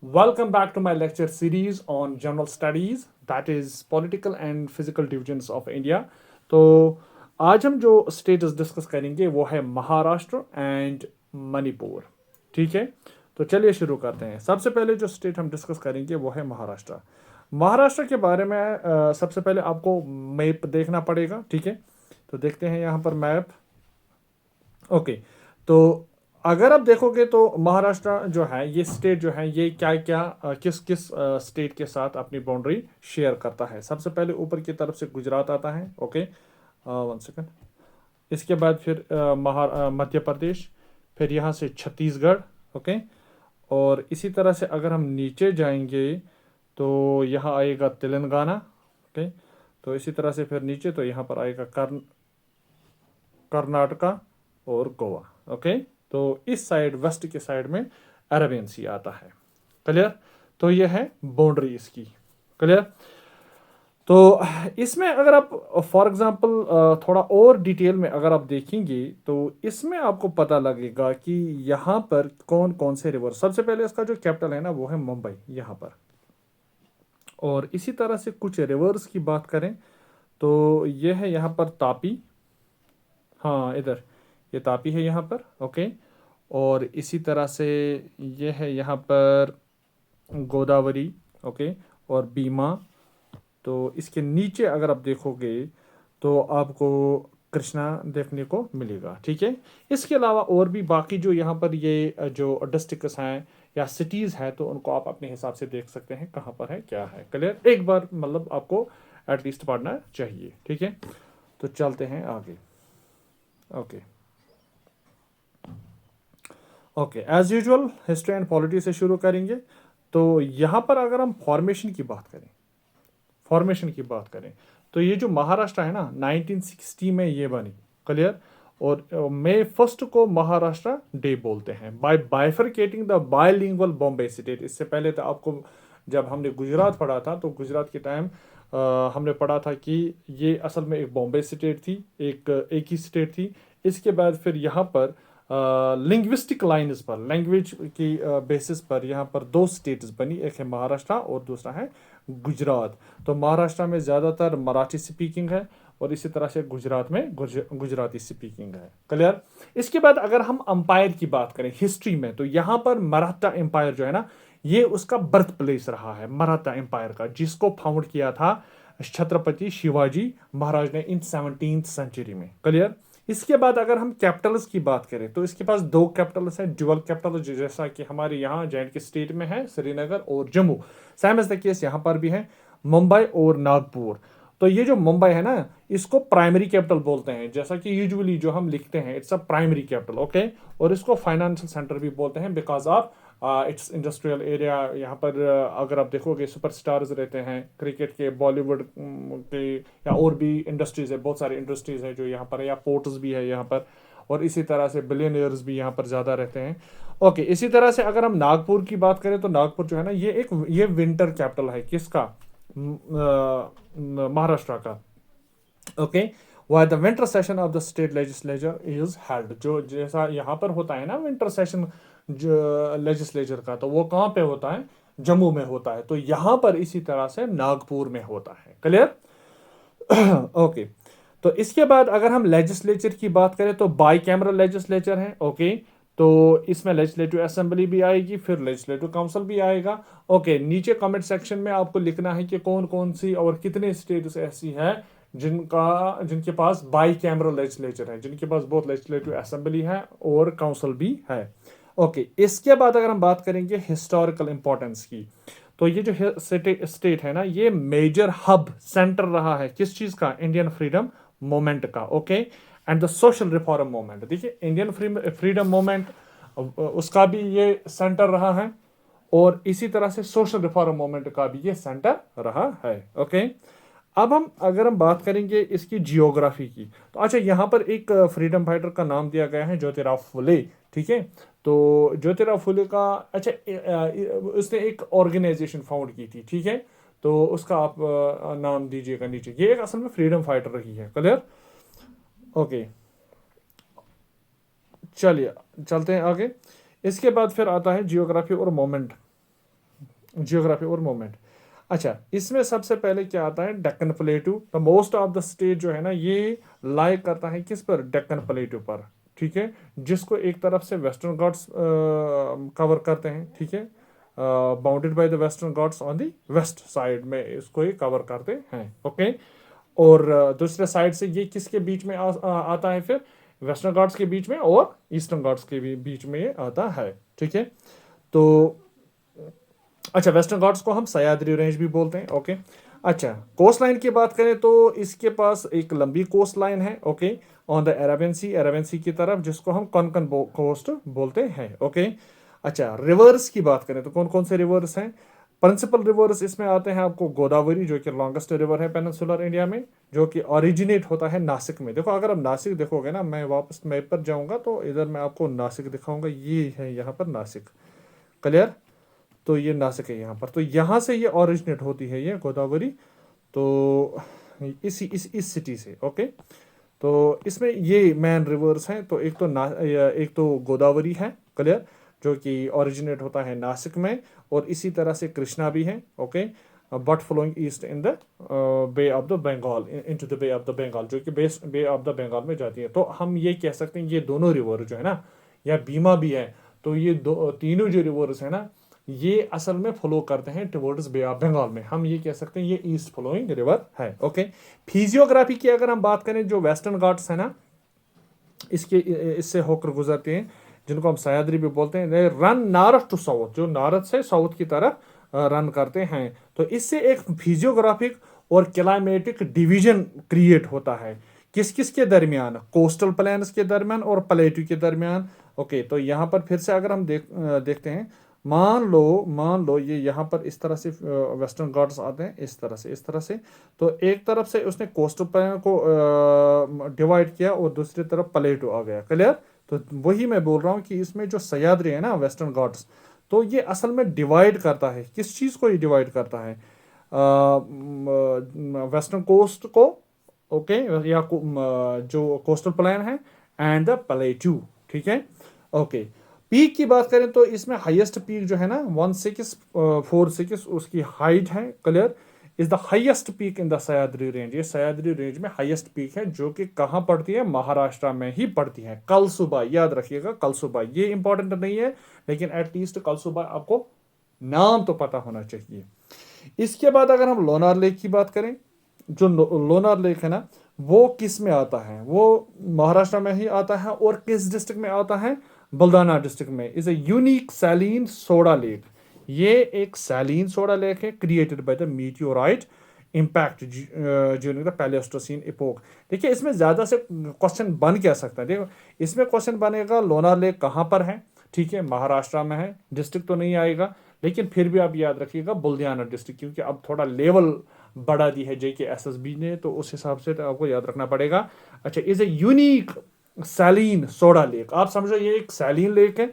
Welcome back to my lecture series on general studies, that is political and physical divisions of India. तो आज हम जो states discuss करेंगे वो है महाराष्ट्र एंड मणिपुर। ठीक है, तो चलिए शुरू करते हैं। सबसे पहले जो स्टेट हम डिस्कस करेंगे वो है महाराष्ट्र। महाराष्ट्र के बारे में सबसे पहले आपको मैप देखना पड़ेगा। ठीक है, तो देखते हैं यहाँ पर मैप। ओके, तो अगर आप देखोगे तो महाराष्ट्र जो है, ये स्टेट जो है, ये क्या क्या किस किस स्टेट के साथ अपनी बाउंड्री शेयर करता है। सबसे पहले ऊपर की तरफ से गुजरात आता है। Okay, one second. इसके बाद फिर मध्य प्रदेश, फिर यहाँ से छत्तीसगढ़। ओके, और इसी तरह से अगर हम नीचे जाएंगे तो यहाँ आएगा तेलंगाना। ओके, तो इसी तरह से फिर नीचे तो यहाँ पर आएगा कर्नाटका और गोवा। ओके, तो इस साइड वेस्ट के साइड में अरेबियन सी आता है। क्लियर? तो ये है बाउंड्री इसकी। क्लियर? तो इसमें अगर आप फॉर एग्जांपल थोड़ा और डिटेल में अगर आप देखेंगे तो इसमें आपको पता लगेगा कि यहाँ पर कौन कौन से रिवर। सबसे पहले इसका जो कैपिटल है ना वो है मुंबई यहाँ पर। और इसी तरह से कुछ रिवर्स की बात करें तो ये है यहाँ पर तापी। हाँ, इधर ये तापी है यहाँ पर। ओके, और इसी तरह से ये है यहाँ पर गोदावरी। ओके, और बीमा। तो इसके नीचे अगर आप देखोगे तो आपको कृष्णा देखने को मिलेगा। ठीक है, इसके अलावा और भी बाकी जो यहाँ पर ये जो डिस्ट्रिक्ट्स हैं या सिटीज़ हैं तो उनको आप अपने हिसाब से देख सकते हैं कहाँ पर है क्या है। क्लियर? एक बार मतलब आपको एटलीस्ट पढ़ना चाहिए। ठीक है, तो चलते हैं आगे। Okay okay, as usual history and polity से शुरू करेंगे। तो यहाँ पर अगर हम फॉर्मेशन की बात करें तो ये जो महाराष्ट्र है ना 1960 में ये बनी। क्लियर? और मई 1 को महाराष्ट्र डे बोलते हैं by bifurcating the bilingual Bombay state. इससे पहले तो आपको जब हमने गुजरात पढ़ा था तो गुजरात के टाइम हमने पढ़ा था कि ये असल में एक बॉम्बे स्टेट थी, एक ही स्टेट थी। इसके बाद फिर यहाँ पर लिंग्विस्टिक लाइन्स पर, लैंग्वेज की बेसिस पर यहाँ पर दो स्टेट्स बनी, एक है महाराष्ट्र और दूसरा है गुजरात। तो महाराष्ट्र में ज़्यादातर मराठी स्पीकिंग है और इसी तरह से गुजरात में गुजराती स्पीकिंग है। क्लियर? इसके बाद अगर हम अंपायर की बात करें हिस्ट्री में तो यहाँ पर मराठा एम्पायर जो है ना ये उसका बर्थ प्लेस रहा है, मराठा एम्पायर का, जिसको फाउंड किया था छत्रपति शिवाजी महाराज ने इन 17th सेंचुरी में। क्लियर? इसके बाद अगर हम कैपिटल्स की बात करें तो इसके पास दो कैपिटल्स हैं, ड्यूअल कैपिटल, जैसा कि हमारे यहाँ J&K स्टेट में है श्रीनगर और Jammu. Same as the case यहाँ पर भी है, मुंबई और नागपुर। तो ये जो मुंबई है ना इसको प्राइमरी कैपिटल बोलते हैं, जैसा कि यूजुअली जो हम लिखते हैं it's a primary capital. Okay, और इसको फाइनेंशियल सेंटर भी बोलते हैं because of its industrial area. यहाँ पर अगर आप देखोगे सुपरस्टार्स रहते हैं क्रिकेट के, बॉलीवुड के, या और भी इंडस्ट्रीज है, बहुत सारी इंडस्ट्रीज है जो यहाँ पर है, या पोर्ट्स भी है यहाँ पर, और इसी तरह से बिलियनियर्स भी यहाँ पर ज़्यादा रहते हैं। ओके, इसी तरह से अगर हम नागपुर की बात करें तो नागपुर जो है ना ये विंटर कैपिटल है किसका? महाराष्ट्र का। Okay, why the winter session of the state legislature is held. जो जैसा यहाँ पर होता है ना विंटर सेशन जो लेजिस्लेचर का, तो वो कहाँ पे होता है? जम्मू में होता है। तो यहाँ पर इसी तरह से नागपुर में होता है। क्लियर? ओके, तो इसके बाद अगर हम लेजिस्लेचर की बात करें तो बाई कैमरल लेजिस्लेचर है। ओके, तो इसमें लेजिस्लेटिव असेंबली भी आएगी, फिर लेजिस्लेटिव काउंसिल भी आएगा। ओके, नीचे कमेंट सेक्शन में आपको लिखना है कि कौन कौन सी और कितने स्टेट्स ऐसी है जिनके पास बाई कैमरल लेजिस्लेचर है, जिनके पास बहुत लेजिस्लेटिव असेंबली है और काउंसिल भी है। ओके, इसके बाद अगर हम बात करेंगे हिस्टोरिकल इंपॉर्टेंस की तो ये जो स्टेट है ना ये मेजर हब सेंटर रहा है किस चीज का? इंडियन फ्रीडम मूवमेंट का। Okay, and the social reform movement. देखिए इंडियन फ्रीडम मूवमेंट उसका भी ये सेंटर रहा है और इसी तरह से सोशल रिफॉर्म मूवमेंट का भी ये सेंटर रहा है। ओके, अब अगर हम बात करेंगे इसकी जियोग्राफी की तो अच्छा यहाँ पर एक फ्रीडम फाइटर का नाम दिया गया है ज्योतिराव फुले। ठीक है, तो ज्योतिराव फुले का अच्छा उसने एक ऑर्गेनाइजेशन फाउंड की थी। ठीक है, तो उसका आप नाम दीजिएगा नीचे। ये एक असल में फ्रीडम फाइटर रही है। क्लियर? ओके, चलिए चलते हैं आगे। इसके बाद फिर आता है जियोग्राफी और मोमेंट। जियोग्राफी और मूवमेंट। अच्छा, इसमें सबसे पहले क्या आता है, Deccan प्लेटू। The most of the state जो है ना ये लाई करता है किस पर, डेक्कन प्लेटू पर, ठीक है, जिसको एक तरफ से वेस्टर्न घाट्स कवर करते हैं, ठीक है, bounded by the western Ghats on the west side में इसको ये कवर करते हैं, ओके। और दूसरे साइड से ये किसके बीच में आता है फिर, वेस्टर्न घाट्स के बीच में और ईस्टर्न घाट्स के भी बीच में ये आता है, ठीक है। तो अच्छा, वेस्टर्न घाट्स को हम सह्याद्री रेंज भी बोलते हैं, ओके। अच्छा, कोस्ट लाइन की बात करें तो इसके पास एक लंबी कोस्ट लाइन है, ओके, ऑन द अरेबियन सी की तरफ, जिसको हम कोंकण कोस्ट बोलते हैं, ओके। अच्छा, रिवर्स की बात करें तो कौन कौन से रिवर्स हैं, प्रिंसिपल रिवर्स इसमें आते हैं आपको गोदावरी, जो कि लॉन्गेस्ट रिवर है पेनिनसुलर इंडिया में, जो कि ओरिजिनेट होता है नासिक में। देखो, अगर आप नासिक देखोगे ना, मैं वापस मैप पर जाऊंगा तो इधर मैं आपको नासिक दिखाऊंगा, ये है यहाँ पर नासिक, क्लियर। तो ये नासिक है यहाँ पर, तो यहाँ से ये ओरिजिनेट होती है ये गोदावरी, तो इस सिटी से, ओके। तो इसमें ये मेन रिवर्स हैं, तो एक तो गोदावरी है, क्लियर, जो कि ओरिजिनेट होता है नासिक में, और इसी तरह से कृष्णा भी है, okay, but flowing east in the bay of the Bengal, into the bay of the Bengal, जो कि बे ऑफ द बंगाल में जाती है। तो हम ये कह सकते हैं ये दोनों रिवर जो है ना, या बीमा भी है, तो ये तीनों जो रिवर्स है ना, ये असल में फ्लो करते हैं टुवर्ड्स बे ऑफ बंगाल में। हम ये कह सकते हैं ये ईस्ट फ्लोइंग रिवर है, ओके। फिजियोग्राफी की अगर हम बात करें, जो वेस्टर्न घाट्स है ना, इससे होकर गुजरते हैं, जिनको हम सह्याद्री भी बोलते हैं, रन नॉर्थ टू साउथ, जो नॉर्थ से साउथ की तरफ रन करते हैं। तो इससे एक फिजियोग्राफिक और क्लाइमेटिक डिवीजन क्रिएट होता है, किस किस के दरमियान, कोस्टल प्लेन्स के दरमियान और प्लेटू के दरमियान, ओके। तो यहाँ पर फिर से अगर हम देखते हैं, मान लो ये यहाँ पर इस तरह से वेस्टर्न घाट्स आते हैं, इस तरह से, तो एक तरफ से उसने कोस्टल प्लेन को डिवाइड किया और दूसरी तरफ प्लेटू आ गया, क्लियर। तो वही मैं बोल रहा हूँ कि इसमें जो सह्याद्री है ना, वेस्टर्न घाट्स, तो ये असल में डिवाइड करता है, किस चीज़ को ये डिवाइड करता है, वेस्टर्न कोस्ट को, ओके, या जो कोस्टल प्लेन है, एंड द प्लेटू, ठीक है, ओके। पीक की बात करें तो इसमें हाईएस्ट पीक जो है ना 1646 उसकी हाइट है, clear, is the highest peak in the Sahyadri range. ये सह्याद्री रेंज में हाईएस्ट पीक है, जो कि कहाँ पड़ती है, महाराष्ट्र में ही पड़ती है। कल सुबह याद रखिएगा, कल सुबह, ये इंपॉर्टेंट नहीं है, लेकिन एटलीस्ट कल सुबह आपको नाम तो पता होना चाहिए। इसके बाद अगर हम लोनार लेक की बात करें, जो लोनार लेक है ना, वो किस में आता है, वो महाराष्ट्र में ही आता है, और किस डिस्ट्रिक्ट में आता है, बुल्डाना डिस्ट्रिक्ट में। Is a unique saline soda lake. ये एक सैलीन सोडा लेक है, created by the meteorite impact during the Pleistocene epoch. देखिए, इसमें ज़्यादा से क्वेश्चन बन क्या सकता है, देखो इसमें क्वेश्चन बनेगा लोनार लेक कहाँ पर है, ठीक है, महाराष्ट्र में है, डिस्ट्रिक्ट तो नहीं आएगा, लेकिन फिर भी आप याद रखिएगा बुल्डियाना डिस्ट्रिक्ट, क्योंकि अब थोड़ा लेवल बढ़ा दी है JKSSB ने, तो उस हिसाब से तो आपको याद रखना पड़ेगा। अच्छा, is a unique saline soda lake, आप समझो ये एक सैलीन लेक है,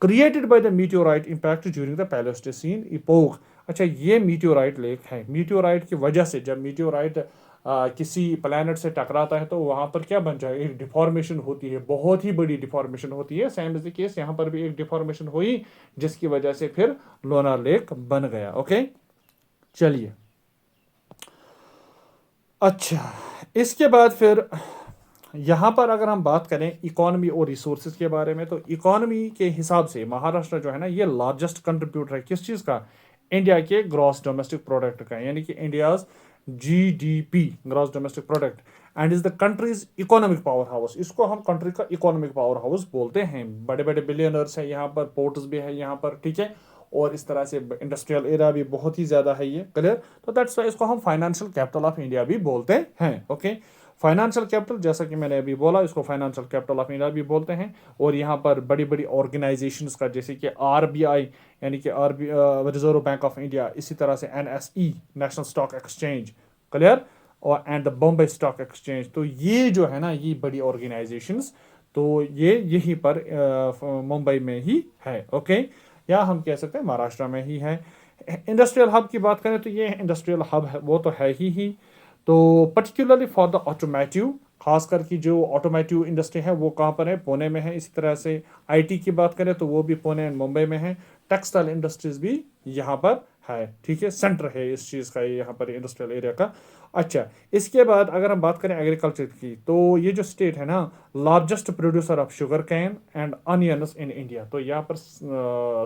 created by the meteorite impact during the Pleistocene epoch. अच्छा, ये मीटियोराइट लेक है, मीटियोराइट की वजह से, जब मीटियोराइट किसी प्लैनेट से टकराता है तो वहाँ पर क्या बन जाए, एक डिफॉर्मेशन होती है, बहुत ही बड़ी डिफॉर्मेशन होती है। सेम इज द केस, यहाँ पर भी एक डिफॉर्मेशन हुई, जिसकी वजह से फिर लोनार लेक बन गया, ओके। चलिए, अच्छा, इसके बाद फिर यहाँ पर अगर हम बात करें इकोनॉमी और रिसोर्सेज के बारे में, तो इकोनॉमी के हिसाब से महाराष्ट्र जो है ना, ये लार्जेस्ट कंट्रीब्यूटर है किस चीज़ का, इंडिया के ग्रॉस डोमेस्टिक प्रोडक्ट का, यानी कि India's GDP, gross domestic product, and is the countries economic power house. इसको हम कंट्री का इकोनॉमिक पावर हाउस बोलते हैं। बड़े बड़े बिलियनर्स हैं यहाँ पर, पोर्ट्स भी है यहाँ पर, ठीक है, और इस तरह से इंडस्ट्रियल एरिया भी बहुत ही ज़्यादा है ये, क्लियर। तो दैट्स वाई इसको हम फाइनेंशियल कैपिटल ऑफ इंडिया भी बोलते हैं, ओके। फाइनेंशियल कैपिटल, जैसा कि मैंने अभी बोला, इसको फाइनेंशियल कैपिटल ऑफ इंडिया भी बोलते हैं। और यहाँ पर बड़ी बड़ी ऑर्गेनाइजेशंस का, जैसे कि RBI, यानी कि रिजर्व बैंक ऑफ इंडिया, इसी तरह से NSE, National Stock Exchange, clear, और and the Bombay Stock Exchange. तो ये जो है ना, ये बड़ी ऑर्गेनाइजेशंस, तो ये यहीं पर मुंबई में ही है, ओके, या हम कह सकते हैं महाराष्ट्र में ही है। इंडस्ट्रियल हब की बात करें तो ये इंडस्ट्रियल हब है, वो तो है ही। तो पर्टिकुलरली फॉर द ऑटोमेटिव, खास करके जो ऑटोमेटिव इंडस्ट्री है वो कहाँ पर है, पुणे में है। इसी तरह से IT की बात करें तो वो भी पुणे एंड मुंबई में है। टेक्सटाइल इंडस्ट्रीज भी यहाँ पर है, ठीक है, सेंटर है इस चीज़ का, यहाँ पर इंडस्ट्रियल एरिया का। अच्छा, इसके बाद अगर हम बात करें एग्रीकल्चर की, तो ये जो स्टेट है ना, largest producer of sugar cane and onions in India. तो यहाँ पर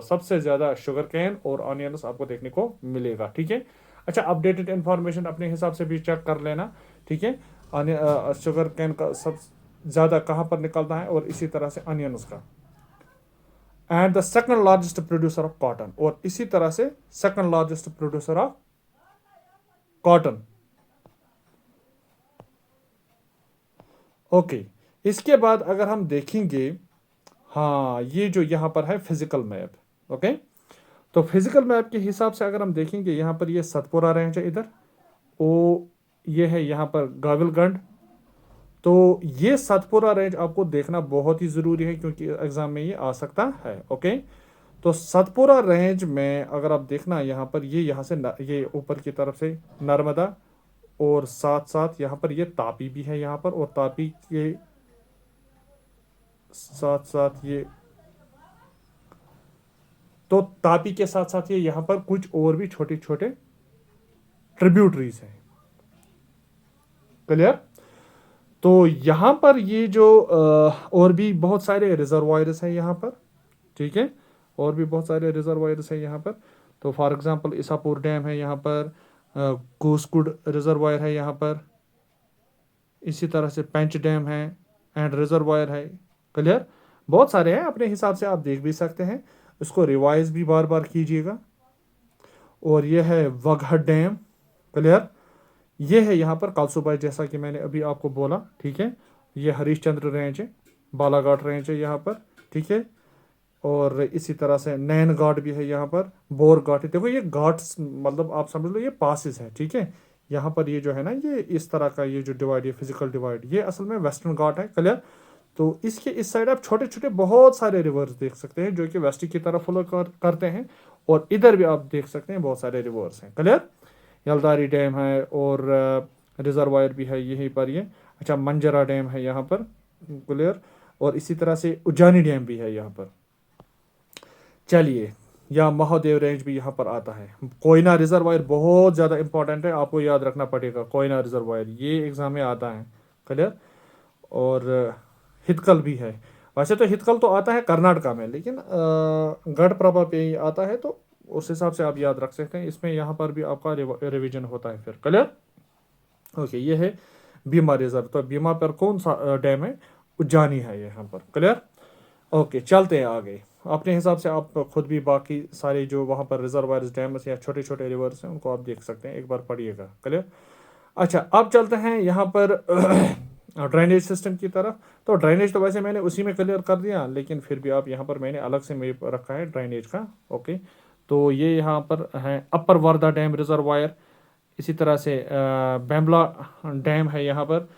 सबसे ज़्यादा शुगर कैन और अनियंस आपको देखने को मिलेगा, ठीक है। अच्छा, अपडेटेड इन्फॉर्मेशन अपने हिसाब से भी चेक कर लेना, ठीक है। शुगर कैन का सब ज़्यादा कहाँ पर निकलता है, और इसी तरह से अनियंस का। And the second largest producer of cotton, और इसी तरह से second largest producer of cotton. Okay, इसके बाद अगर हम देखेंगे, हाँ, ये जो यहाँ पर है फिजिकल मैप, ओके। तो फिजिकल मैप के हिसाब से अगर हम देखेंगे, यहाँ पर ये सतपुरा रेंज है इधर, ओ ये है यहाँ पर गाविलगंड। तो ये सतपुरा रेंज आपको देखना बहुत ही ज़रूरी है, क्योंकि एग्ज़ाम में ये आ सकता है, ओके। तो सतपुरा रेंज में अगर आप देखना, यहाँ पर ये यहाँ से ये ऊपर की तरफ से नर्मदा, और साथ साथ यहाँ पर ये तापी भी है यहाँ पर, और तापी के साथ साथ ये, तो तापी के साथ साथ ये यहाँ पर कुछ और भी छोटे छोटे ट्रिब्यूटरीज हैं, क्लियर। तो यहाँ पर ये जो और भी बहुत सारे रिजर्वायर्स हैं यहाँ पर, ठीक है, और भी बहुत सारे रिजर्वायर्स हैं यहाँ पर। तो फॉर एग्जांपल इसापुर डैम है यहाँ पर, गोसकुड रिजर्वायर है यहाँ पर, इसी तरह से पेंच डैम है एंड रिजर्वायर है, क्लियर। बहुत सारे हैं, अपने हिसाब से आप देख भी सकते हैं, इसको रिवाइज भी बार बार कीजिएगा। और ये है वगह डैम, क्लियर। ये है यहाँ पर कलसुबाई, जैसा कि मैंने अभी आपको बोला, ठीक है। ये हरीशचंद्र रेंज है, बालाघाट रेंज है यहाँ पर, ठीक है। और इसी तरह से नैन घाट भी है यहाँ पर, बोर घाट है। देखो ये घाट्स, मतलब आप समझ लो ये पासिस है, ठीक है। यहाँ पर ये जो है ना, ये इस तरह का ये जो डिवाइड, ये फिजिकल डिवाइड, ये असल में वेस्टर्न घाट है, क्लियर। तो इसके इस साइड आप छोटे छोटे बहुत सारे रिवर्स देख सकते हैं, जो कि वेस्ट की तरफ फ्लो करते हैं, और इधर भी आप देख सकते हैं बहुत सारे रिवर्स हैं, क्लियर। यलदारी डैम है, और रिजर्वायर भी है यहीं पर ये। अच्छा, मंजरा डैम है यहाँ पर, क्लियर। और इसी तरह से उज्जानी डैम भी है यहाँ पर। चलिए, या महादेव रेंज भी यहाँ पर आता है। कोयना रिजर्वायर बहुत ज़्यादा इंपॉर्टेंट है, आपको याद रखना पड़ेगा। कोयना रिजर्वायर ये एग्जाम में आता है, क्लियर। और हितकल भी है। वैसे तो हितकल तो आता है कर्नाटका में, लेकिन गढ़ प्रभा पे ही आता है, तो उस हिसाब से आप याद रख सकते हैं। इसमें यहाँ पर भी आपका रिवीजन होता है फिर, क्लियर। ओके, ये है भीमा रिजर्व। तो भीमा पर कौन सा डैम है? उज्जानी है यहाँ पर, क्लियर। ओके, चलते हैं आगे। अपने हिसाब से आप खुद भी बाकी सारे जो वहाँ पर रिजर्वायर्स, डैम्स या छोटे छोटे रिवर्स हैं, उनको आप देख सकते हैं, एक बार पढ़िएगा, क्लियर। अच्छा, अब चलते हैं यहाँ पर ड्रेनेज सिस्टम की तरफ। तो ड्रेनेज तो वैसे मैंने उसी में क्लियर कर दिया, लेकिन फिर भी आप यहाँ पर मैंने अलग से मैप रखा है ड्रेनेज का, ओके। तो ये यहाँ पर है अपर वर्धा डैम रिजर्वायर, इसी तरह से बेम्बला डैम है यहाँ पर,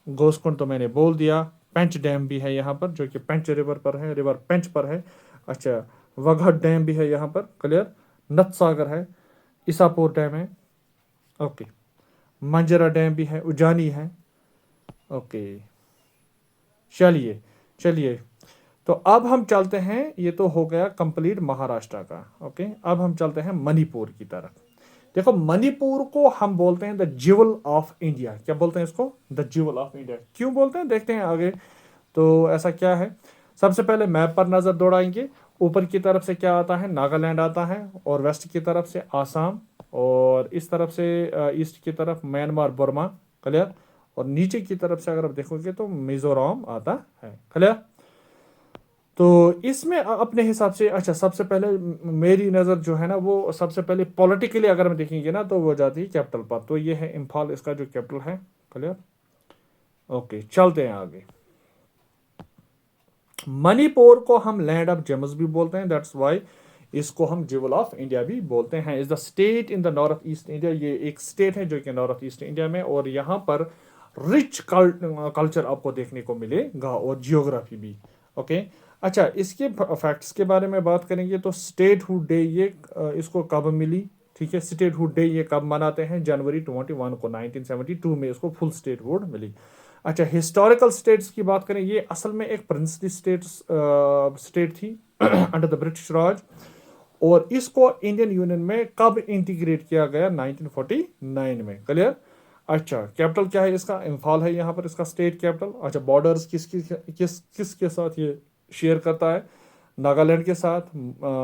गोसकुंड तो मैंने बोल दिया, पेंच डैम भी है यहाँ पर, जो कि पेंच रिवर पर है, रिवर पेंच पर है। अच्छा, वघर डैम भी है यहाँ पर, क्लियर। नत सागर है, इसापुर डैम है, ओके। मंजरा डैम भी है, उज्जानी है, ओके। चलिए चलिए, तो अब हम चलते हैं, ये तो हो गया कंप्लीट महाराष्ट्र का, ओके। अब हम चलते हैं मणिपुर की तरफ। देखो, मणिपुर को हम बोलते हैं द ज्यूवल ऑफ इंडिया। क्या बोलते हैं इसको? The jewel of India. क्यों बोलते हैं, देखते हैं आगे। तो ऐसा क्या है, सबसे पहले मैप पर नजर दौड़ाएंगे। ऊपर की तरफ से क्या आता है? नागालैंड आता है, और वेस्ट की तरफ से आसाम, और इस तरफ से ईस्ट की तरफ म्यांमार, बर्मा, क्लियर। और नीचे की तरफ से अगर आप देखोगे तो मिजोरम आता है, क्लियर। तो इसमें अपने हिसाब से, अच्छा, सबसे पहले मेरी नज़र जो है ना, वो सबसे पहले पॉलिटिकली अगर हम देखेंगे ना, तो वो जाती है कैपिटल पर। तो ये है इम्फाल, इसका जो कैपिटल है, क्लियर। ओके, चलते हैं आगे। मणिपुर को हम लैंड ऑफ जेम्स भी बोलते हैं, दैट्स वाई इसको हम ज्यूवल ऑफ इंडिया भी बोलते हैं। Is the state in the north east India. ये एक स्टेट है जो कि नॉर्थ ईस्ट इंडिया में, और यहाँ पर रिच कल्चर आपको देखने को मिलेगा, और जियोग्राफी भी, ओके। अच्छा, इसके फैक्ट्स के बारे में बात करेंगे तो स्टेटहुड डे ये इसको कब मिली, ठीक है। स्टेटहुड डे ये कब मनाते हैं? जनवरी 21 को 1972 में इसको फुल स्टेटहुड मिली। अच्छा, हिस्टोरिकल स्टेट्स की बात करें, ये असल में एक प्रिंसली स्टेट थी अंडर द ब्रिटिश राज। और इसको इंडियन यूनियन में कब इंटीग्रेट किया गया? 1949 में। क्लियर? अच्छा, कैपिटल क्या है इसका? इम्फाल है यहाँ पर इसका स्टेट कैपिटल। अच्छा, बॉर्डर्स किसके साथ ये शेयर करता है? नागालैंड के साथ,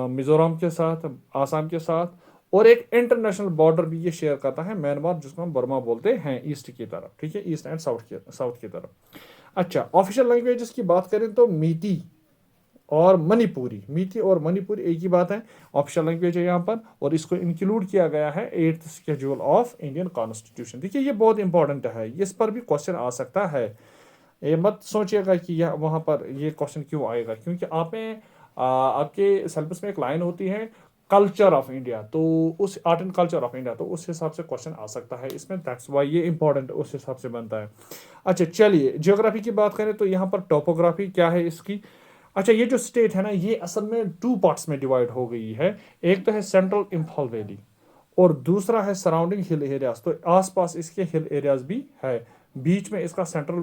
मिजोरम के साथ, आसाम के साथ, और एक इंटरनेशनल बॉर्डर भी ये शेयर करता है म्यांमार, जिसको हम बर्मा बोलते हैं, ईस्ट की तरफ। ठीक है, ईस्ट एंड साउथ की तरफ। अच्छा, ऑफिशियल लैंग्वेजेस की बात करें तो मीती और मणिपुरी, मीठी और मणिपुरी एक ही बात है, ऑप्शनल लैंग्वेज है यहाँ पर, और इसको इंक्लूड किया गया है 8th schedule of Indian constitution. देखिए, ये बहुत इंपॉर्टेंट है, इस पर भी क्वेश्चन आ सकता है। ये मत सोचिएगा कि यह वहाँ पर ये क्वेश्चन क्यों आएगा, क्योंकि आपके सिलेबस में एक लाइन होती है कल्चर ऑफ इंडिया, तो उस art and culture of India, तो उस हिसाब से क्वेश्चन आ सकता है इसमें, दैट्स वाई ये इंपॉर्टेंट उस हिसाब से बनता है। अच्छा, चलिए जियोग्राफी की बात करें तो यहाँ पर टोपोग्राफी क्या है इसकी। अच्छा, ये जो स्टेट है ना, ये असल में 2 पार्ट्स में डिवाइड हो गई है। एक तो है सेंट्रल इम्फाल वैली, और दूसरा है सराउंडिंग हिल एरियाज, तो आसपास इसके हिल एरियाज भी है। बीच में इसका सेंट्रल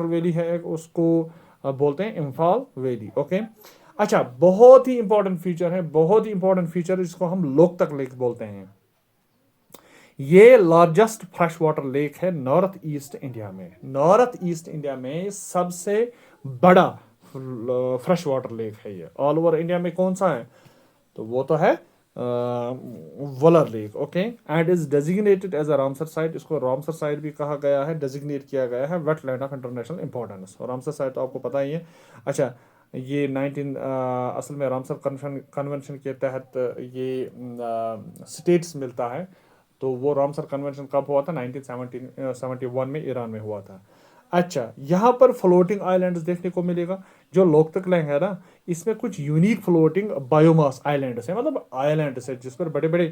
वैली है, उसको बोलते हैं इम्फाल वैली। ओके। अच्छा, बहुत ही इंपॉर्टेंट फीचर है, बहुत ही इंपॉर्टेंट फीचर, इसको हम लोकतक लेक बोलते हैं। ये लार्जेस्ट फ्रेश वाटर लेक है नॉर्थ ईस्ट इंडिया में। नॉर्थ ईस्ट इंडिया में सबसे बड़ा फ्रेश वाटर लेक है ये। ऑल ओवर इंडिया में कौन सा है? तो वो तो है Wular lake. Okay, and is designated as a Ramsar site. इसको रामसर साइट भी कहा गया है, डेजिग्नेट किया गया है वेटलैंड ऑफ इंटरनेशनल इंपॉर्टेंस। और रामसर साइट तो आपको पता ही है। अच्छा, ये असल में रामसर कन्वेंशन के तहत ये स्टेट्स मिलता है। तो वो रामसर कन्वेंशन कब हुआ था? 1971 में ईरान में हुआ था। अच्छा, यहाँ पर फ्लोटिंग आइलैंड्स देखने को मिलेगा। जो लोकतक लैंड है ना, इसमें कुछ यूनिक फ्लोटिंग बायोमास आइलैंड्स है, मतलब आइलैंड्स है जिस पर बड़े बड़े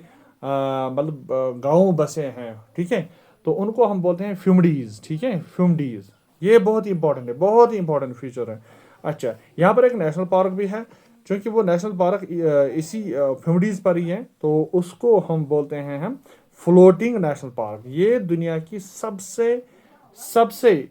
मतलब गांव बसे हैं। ठीक है, तो उनको हम बोलते हैं फ्यूमडीज। ठीक है, फ्यूमडीज, ये बहुत ही इंपॉर्टेंट है, बहुत ही इंपॉर्टेंट फीचर है। अच्छा, यहाँ पर एक नेशनल पार्क भी है, क्योंकि वो नेशनल पार्क इसी फ्यूमडीज पर ही है, तो उसको हम बोलते हैं हम फ्लोटिंग नेशनल पार्क। ये दुनिया की सबसे सबसे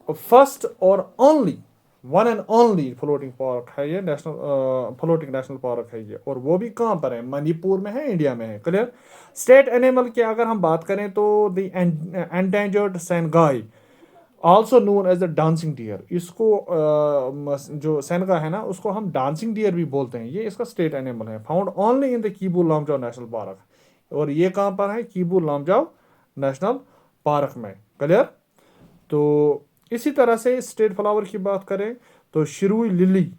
फर्स्ट और only, one and only floating park है ये, फ्लोटिंग नेशनल पार्क है ये। और वो भी कहाँ पर है? मणिपुर में है, इंडिया में है। क्लियर? स्टेट एनिमल की अगर हम बात करें तो the endangered Sangai, also known as the dancing deer. इसको जो सेनगा है ना, उसको हम डांसिंग डियर भी बोलते हैं। ये इसका स्टेट एनिमल है, found only in the कीबू Lamjao national park. और ये कहाँ पर है? कीबू लामजाओ नेशनल पार्क में। क्लियर? तो इसी तरह से स्टेट फ्लावर की बात करें तो शिरुई लिली,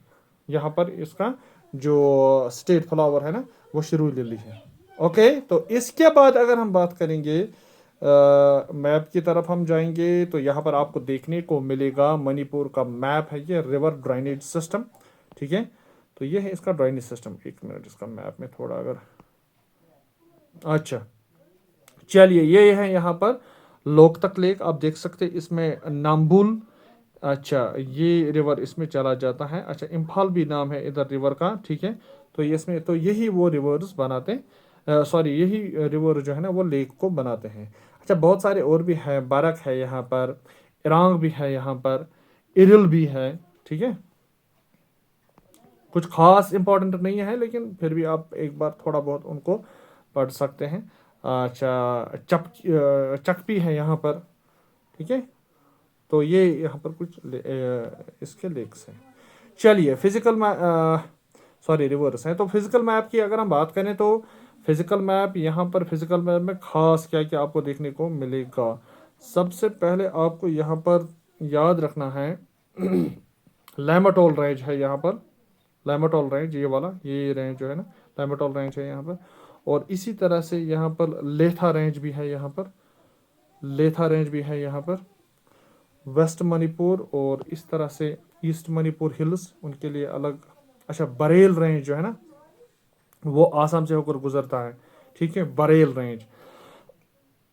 यहाँ पर इसका जो स्टेट फ्लावर है ना, वो शिरुई लिली है। ओके, तो इसके बाद अगर हम बात करेंगे मैप की तरफ हम जाएंगे, तो यहाँ पर आपको देखने को मिलेगा मणिपुर का मैप है, ये रिवर ड्राइनेज सिस्टम। ठीक है, तो ये है इसका ड्राइनेज सिस्टम। एक मिनट, इसका मैप में थोड़ा अगर, अच्छा, चलिए, ये है यहाँ पर लोकतक लेक, आप देख सकते हैं इसमें नाम्बुल। अच्छा, ये रिवर इसमें चला जाता है। अच्छा, इम्फाल भी नाम है इधर रिवर का। ठीक है, तो ये इसमें, तो यही वो रिवर्स बनाते हैं, सॉरी, यही रिवर जो है ना वो लेक को बनाते हैं। अच्छा, बहुत सारे और भी है, बरक है यहाँ पर, इरांग भी है यहाँ पर, इरिल भी है। ठीक है, कुछ खास इंपॉर्टेंट नहीं है, लेकिन फिर भी आप एक बार थोड़ा बहुत उनको पढ़ सकते हैं। अच्छा, चकपी है यहाँ पर। ठीक है, तो ये यहाँ पर कुछ इसके लेक्स हैं। चलिए, फिजिकल मैप, सॉरी, रिवर्स है। तो फिजिकल मैप की अगर हम बात करें तो फिजिकल मैप, यहाँ पर फिजिकल मैप में खास क्या क्या आपको देखने को मिलेगा? सबसे पहले आपको यहाँ पर याद रखना है लैमाटोल रेंज है यहाँ पर। लैमाटोल रेंज, ये वाला, ये रेंज जो है ना, लैमाटोल रेंज है यहाँ पर। और इसी तरह से यहाँ पर लेथा रेंज भी है यहाँ पर, लेथा रेंज भी है यहाँ पर, वेस्ट मणिपुर, और इस तरह से ईस्ट मणिपुर हिल्स, उनके लिए अलग। अच्छा, बरेल रेंज जो है ना, वो आसाम से होकर गुजरता है। ठीक है, बरेल रेंज।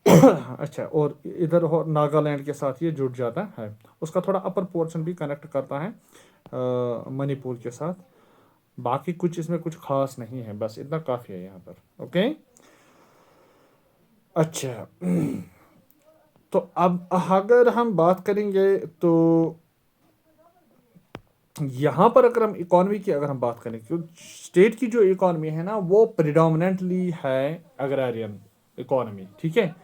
अच्छा, और इधर हो नागालैंड के साथ ये जुड़ जाता है, उसका थोड़ा अपर पोर्शन भी कनेक्ट करता है मणिपुर के साथ। बाकी कुछ इसमें कुछ खास नहीं है, बस इतना काफ़ी है यहाँ पर। ओके। अच्छा, तो अब अगर हम बात करेंगे तो यहाँ पर अगर हम इकोनॉमी की अगर हम बात करें, क्योंकि स्टेट की जो इकोनॉमी है ना वो प्रिडोमिनेंटली है अग्रारियन इकोनॉमी, ठीक है,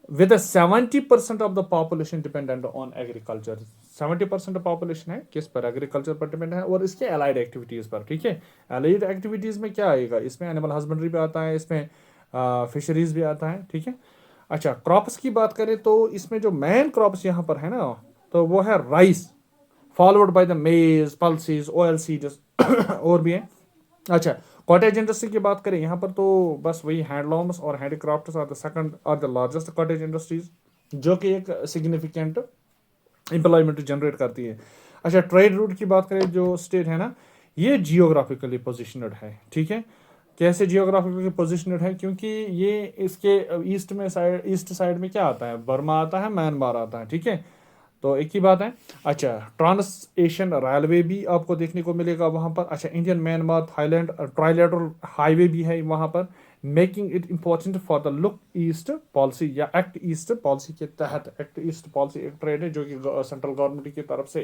with a 70% of the population dependent on agriculture. 70% population है किस पर, एग्रीकल्चर पर डिपेंड है, और इसके अलाइड एक्टिविटीज़ पर, ठीक है। अलाइड एक्टिविटीज़ में क्या आएगा, इसमें एनिमल हस्बेंड्री भी आता है, इसमें फिशरीज भी आता है, ठीक है। अच्छा, क्रॉप्स की बात करें तो इसमें जो मेन क्रॉप्स यहाँ पर है ना, तो वो है राइस, फॉलोड बाय द मेज, पल्सीज, ऑयल सीड्स और भी है। अच्छा, कॉटेज इंडस्ट्री की बात करें यहाँ पर तो बस वही हैंडलूम्स और हैंडीक्राफ्ट्स आर द सेकंड और द लार्जेस्ट कॉटेज इंडस्ट्रीज, जो कि एक सिग्निफिकेंट एम्प्लॉयमेंट जनरेट करती है। अच्छा, ट्रेड रूट की बात करें, जो स्टेट है ना ये जियोग्राफिकली पोजिशनड है, ठीक है। कैसे जियोग्राफिकली पोजिशनड है, क्योंकि ये इसके ईस्ट साइड में क्या आता है, बर्मा आता है, म्यांमार आता है, ठीक है, तो एक ही बात है। अच्छा, ट्रांस एशियन रेलवे भी आपको देखने को मिलेगा वहाँ पर। अच्छा, Indian Myanmar Thailand trilateral highway भी है वहाँ पर, making it important for the look east policy या एक्ट ईस्ट पॉलिसी के तहत। एक्ट ईस्ट पॉलिसी एक ट्रेड है जो कि सेंट्रल गवर्नमेंट की तरफ से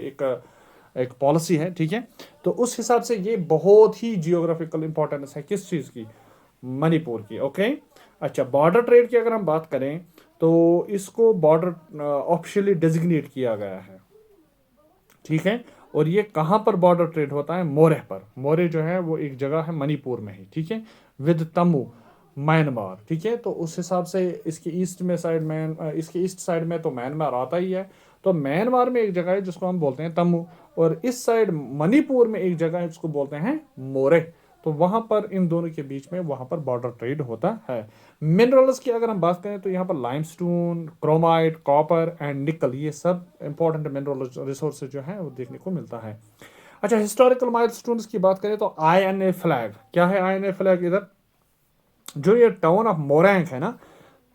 एक पॉलिसी है, ठीक है। तो उस हिसाब से ये बहुत ही जियोग्राफिकल इंपॉर्टेंस है किस चीज़ की, मणिपुर की, ओके। अच्छा, बॉर्डर ट्रेड की अगर हम बात करें तो इसको बॉर्डर ऑफिशियली डेजिग्नेट किया गया है, ठीक है। और ये कहाँ पर बॉर्डर ट्रेड होता है, मोरे पर। मोरे जो है वो एक जगह है मणिपुर में ही, ठीक है, विद तमु म्यांमार, ठीक है। तो उस हिसाब से इसके ईस्ट साइड में तो म्यांमार आता ही है। तो म्यांमार में एक जगह है जिसको हम बोलते हैं तमु, और इस साइड मणिपुर में एक जगह है जिसको बोलते हैं मोरे। तो वहां पर इन दोनों के बीच में वहां पर बॉर्डर ट्रेड होता है। मिनरल्स की अगर हम बात करें तो यहाँ पर लाइमस्टोन, क्रोमाइट, कॉपर एंड निकल, ये सब इंपॉर्टेंट मिनरल रिसोर्सेज जो है वो देखने को मिलता है। अच्छा, हिस्टोरिकल माइलस्टोन्स की बात करें तो INA फ्लैग, क्या है INA फ्लैग, इधर जो ये टाउन ऑफ मोरैंग है ना,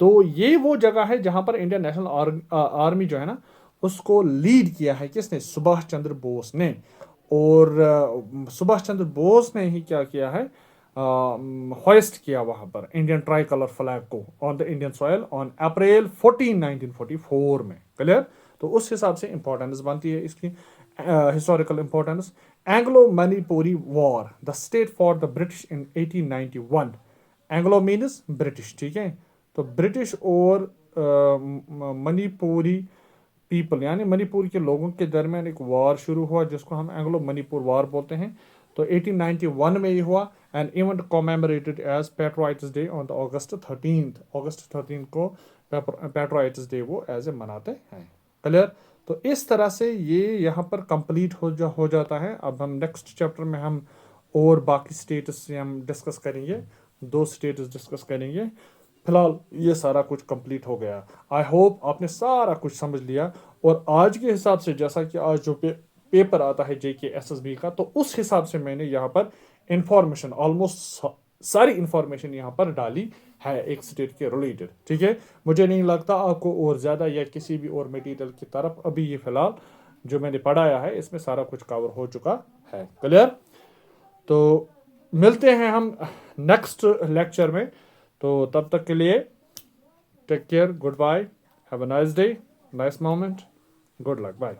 तो ये वो जगह है जहां पर इंडियन नेशनल आर्मी जो है ना उसको लीड किया है किसने, सुभाष चंद्र बोस ने। और सुभाष चंद्र बोस ने ही क्या किया है, होइस्ट किया वहां पर इंडियन ट्राई कलर फ्लैग को on the Indian soil on April 14 1944 में, क्लियर। तो उस हिसाब से इंपॉर्टेंस बनती है इसकी, historical importance. Anglo Manipuri war the state for the British in 1891। Anglo means British, ठीक है। तो ब्रिटिश और मणिपुरी पीपल यानी मणिपुर के लोगों के दरमियान एक वार शुरू हुआ जिसको हम एंग्लो मणिपुर वार बोलते हैं। तो 1891 में ये हुआ। And event commemorated as Patriots Day on the August 13 को पैट्रियट्स डे वो एज ए मनाते हैं, क्लियर। तो इस तरह से ये यहाँ पर कंप्लीट हो जाता है। अब हम नेक्स्ट चैप्टर में हम और बाकी स्टेटस से हम डिस्कस करेंगे, 2 स्टेटस डिस्कस करेंगे। फिलहाल ये सारा कुछ कंप्लीट हो गया। आई होप आपने सारा कुछ समझ लिया। और आज के हिसाब से जैसा कि आज जो पेपर आता है JK SSB का, तो उस हिसाब से मैंने यहाँ पर इंफॉर्मेशन ऑलमोस्ट सारी इंफॉर्मेशन यहाँ पर डाली है एक स्टेट के रिलेटेड, ठीक है। मुझे नहीं लगता आपको और ज़्यादा या किसी भी और मटेरियल की तरफ अभी ये फिलहाल जो मैंने पढ़ाया है इसमें सारा कुछ कवर हो चुका है, क्लियर। तो मिलते हैं हम नेक्स्ट लेक्चर में। तो तब तक के लिए take care, good bye, have a nice day, nice moment, good luck, bye.